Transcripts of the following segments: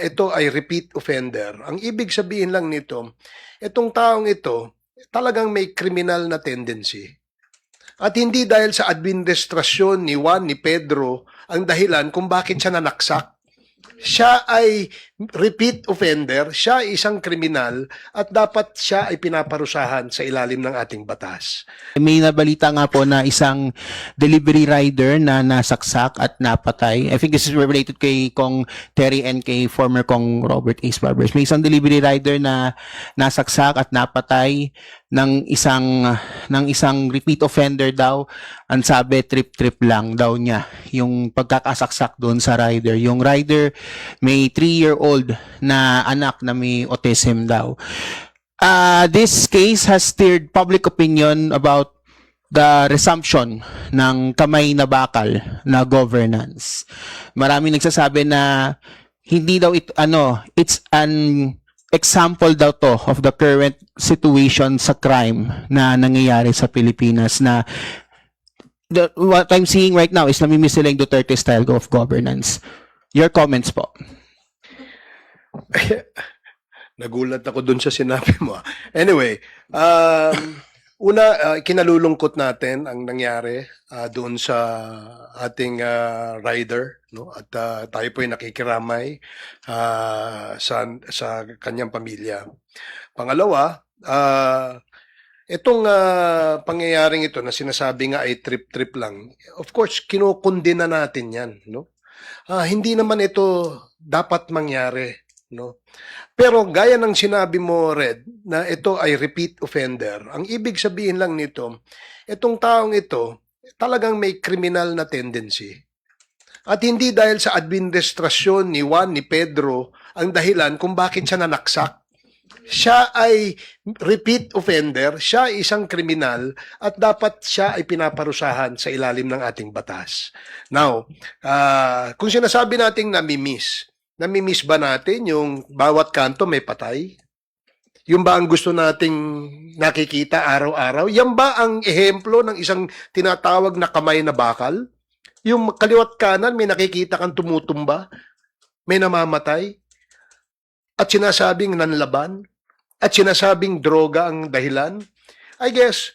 Ito ay repeat offender. Ang ibig sabihin lang nito, itong taong ito talagang may criminal na tendency. At hindi dahil sa administrasyon ni Juan, ni Pedro, ang dahilan kung bakit siya nanaksak. Siya ay repeat offender, siya ay isang kriminal at dapat siya ay pinaparusahan sa ilalim ng ating batas. May nabalita nga po na isang delivery rider na nasaksak at napatay. I think this is related kay Kong Terry and kay former Kong Robert Ace Barbers. May isang delivery rider na nasaksak at napatay ng isang repeat offender daw. Ang sabi, trip lang daw niya yung pagkakasaksak doon sa rider. Yung rider may 3-year-old na anak na may autism daw. This case has stirred public opinion about the resumption ng kamay na bakal na governance. Marami nagsasabi na hindi daw it's an example daw to of the current situation sa crime na nangyayari sa Pilipinas na what I'm seeing right now is namimiss nila yung Duterte style of governance. Your comments po. Nagulat ako dun sa sinabi mo. Anyway, kinalulungkot natin ang nangyari doon sa ating rider, no? At tayo po ay nakikiramay sa kanyang pamilya. Pangalawa, itong pangyayaring ito na sinasabi nga ay trip lang. Of course, kinukundina natin 'yan, no? Hindi naman ito dapat mangyari, no? Pero gaya ng sinabi mo, Red, na ito ay repeat offender. Ang ibig sabihin lang nito, itong taong ito talagang may criminal na tendency. At hindi dahil sa administrasyon ni Juan, ni Pedro, ang dahilan kung bakit siya nanaksak. Siya ay repeat offender, siya ay isang kriminal at dapat siya ay pinaparusahan sa ilalim ng ating batas. Now, kung sinasabi nating namimiss ba natin yung bawat kanto may patay? Yung ba ang gusto nating nakikita araw-araw? Yan ba ang ehemplo ng isang tinatawag na kamay na bakal? Yung kaliwat kanan may nakikita kang tumutumba, may namamatay, at sinasabing nanlaban, at sinasabing droga ang dahilan? I guess,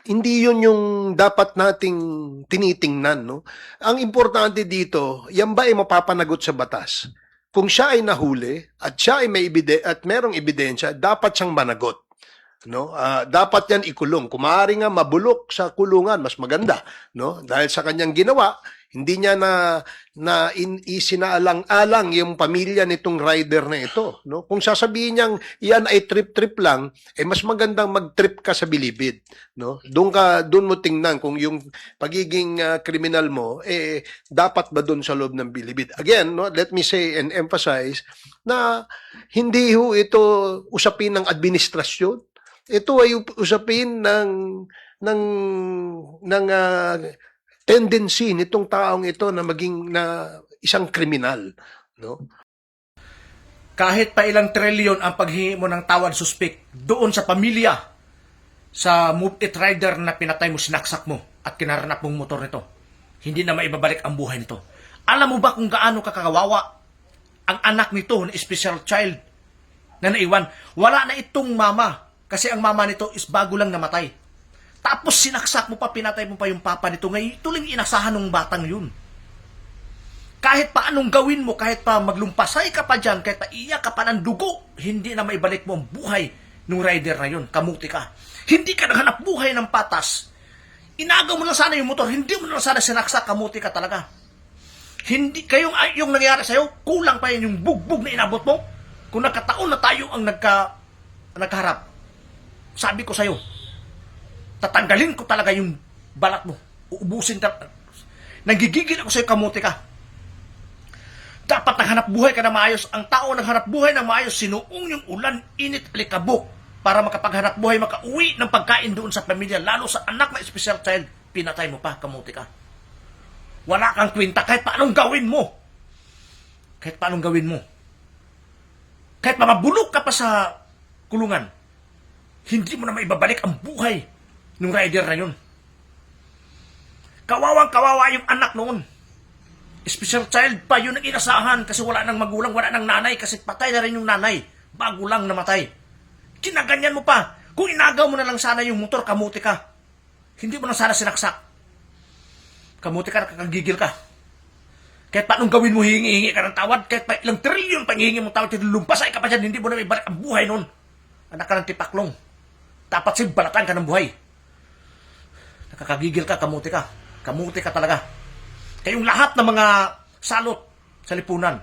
hindi yun yung dapat nating tinitingnan, no? Ang importante dito, yan ba ay mapapanagot sa batas? Kung siya ay nahuli at siya ay at merong ebidensya, dapat siyang managot, no? Dapat yan ikulong. Kung maaari nga mabulok sa kulungan, mas maganda, no? Dahil sa kanyang ginawa, hindi niya isinaalang-alang yung pamilya nitong rider na ito, no? Kung sasabihin niyang iyan ay trip lang, mas magandang mag-trip ka sa bilibid, no? Doon mo tingnan kung yung pagiging kriminal mo dapat ba doon sa loob ng bilibid. Again, no, let me say and emphasize na hindi ho ito usapin ng administrasyon. Ito ay usapin ng tendency nitong taong ito na maging isang kriminal, no? Kahit pa ilang trilyon ang paghingi mo ng tawad suspect doon sa pamilya sa Move It Rider na pinatay mo, sinaksak mo at kinaranap mong motor nito, hindi na maibabalik ang buhay nito. Alam mo ba kung gaano kakakawawa ang anak nito na special child na naiwan? Wala na itong mama kasi ang mama nito is bago lang namatay. Tapos sinaksak mo pa, pinatay mo pa yung papa nito. Ngayon, tuloy inasahan ng batang yun. Kahit pa anong gawin mo, kahit pa maglumpasay ka pa dyan, kahit pa iyak ka pa ng dugo, hindi na maibalik mo ang buhay ng rider na yun. Kamuti ka. Hindi ka naghanap buhay ng patas. Inagaw mo lang sana yung motor, hindi mo lang sana sinaksak, kamuti ka talaga. Hindi, yung nangyari sa'yo, kulang pa yan yung bugbog na inabot mo. Kung nagkataon na tayo ang nagkaharap, sabi ko sa'yo, tatanggalin ko talaga yung balat mo. Uubusin ka. Nagigigil ako sa'yo, kamuti ka. Dapat naghanap buhay ka na maayos. Ang tao naghanap buhay na maayos, sinuong yung ulan, init, alikabok, para makapaghanap buhay, makauwi ng pagkain doon sa pamilya, lalo sa anak na special child, pinatay mo pa, kamuti ka. Wala kang kwenta kahit paanong gawin mo. Kahit paanong gawin mo. Kahit mamabulok ka pa sa kulungan, hindi mo na maibabalik ang buhay ng rider na yun. Kawawang kawawa yung anak noon. Special child pa, yun ang inasahan kasi wala nang magulang, wala nang nanay kasi patay na rin yung nanay. Bago lang namatay. Kinaganyan mo pa. Kung inagaw mo na lang sana yung motor, kamuti ka. Hindi mo na sana sinaksak. Kamuti ka, nakakagigil ka. Kahit paanong gawin mo, hingi-hingi ka ng tawad, kahit pa ilang trilyon pang hihingi mong tawad, lumpasay ka pa dyan, hindi mo na ibalik ang buhay nun. Anak ka ng tipaklong. Dapat balatan ka ng buhay. Nakakagigil ka, kamuti ka. Kamuti ka talaga. Kayong lahat ng mga salot sa lipunan,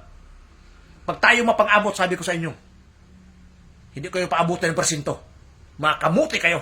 pag tayo mapang-abot, sabi ko sa inyo, hindi kayo paabutin ng persinto. Mga kamuti kayo.